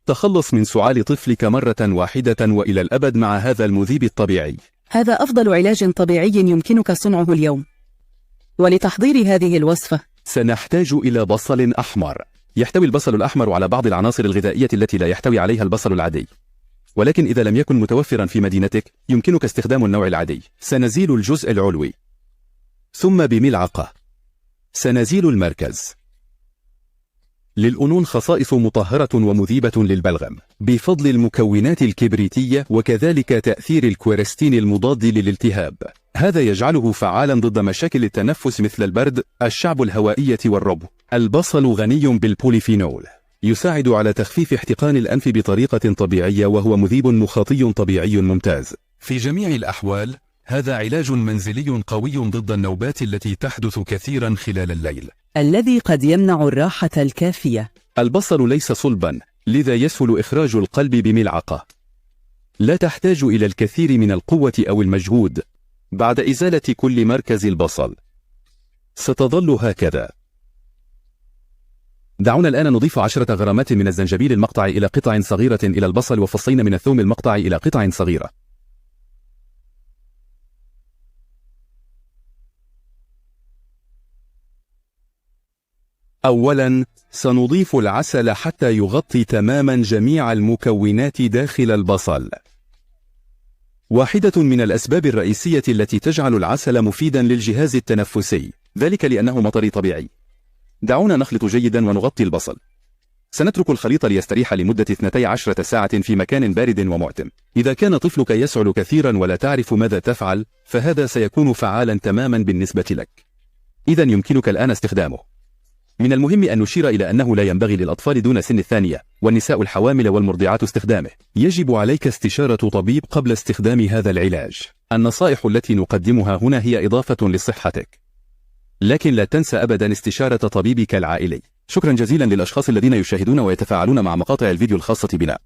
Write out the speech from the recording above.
تخلص من سعال طفلك مرة واحدة وإلى الأبد مع هذا المذيب الطبيعي. هذا أفضل علاج طبيعي يمكنك صنعه اليوم. ولتحضير هذه الوصفة سنحتاج إلى بصل أحمر. يحتوي البصل الأحمر على بعض العناصر الغذائية التي لا يحتوي عليها البصل العادي، ولكن إذا لم يكن متوفرا في مدينتك يمكنك استخدام النوع العادي. سنزيل الجزء العلوي، ثم بملعقة سنزيل المركز. للأنون خصائص مطهرة ومذيبة للبلغم بفضل المكونات الكبريتية وكذلك تأثير الكويرستين المضاد للالتهاب. هذا يجعله فعالا ضد مشاكل التنفس مثل البرد، الشعب الهوائية والربو. البصل غني بالبوليفينول، يساعد على تخفيف احتقان الأنف بطريقة طبيعية، وهو مذيب مخاطي طبيعي ممتاز. في جميع الأحوال هذا علاج منزلي قوي ضد النوبات التي تحدث كثيرا خلال الليل، الذي قد يمنع الراحة الكافية. البصل ليس صلبا، لذا يسهل إخراج القلب بملعقة. لا تحتاج إلى الكثير من القوة أو المجهود بعد إزالة كل مركز البصل. ستظل هكذا. دعونا الآن نضيف 10 غرامات من الزنجبيل المقطع إلى قطع صغيرة إلى البصل، وفصين من الثوم المقطع إلى قطع صغيرة. أولا سنضيف العسل حتى يغطي تماما جميع المكونات داخل البصل. واحدة من الأسباب الرئيسية التي تجعل العسل مفيدا للجهاز التنفسي ذلك لأنه مطري طبيعي. دعونا نخلط جيدا ونغطي البصل. سنترك الخليط ليستريح لمدة 12 ساعة في مكان بارد ومعتم. إذا كان طفلك يسعل كثيرا ولا تعرف ماذا تفعل فهذا سيكون فعالا تماما بالنسبة لك. إذا يمكنك الآن استخدامه. من المهم أن نشير إلى أنه لا ينبغي للأطفال دون سن الثانية والنساء الحوامل والمرضعات استخدامه. يجب عليك استشارة طبيب قبل استخدام هذا العلاج. النصائح التي نقدمها هنا هي إضافة لصحتك، لكن لا تنسى أبدا استشارة طبيبك العائلي. شكرا جزيلا للأشخاص الذين يشاهدون ويتفاعلون مع مقاطع الفيديو الخاصة بنا.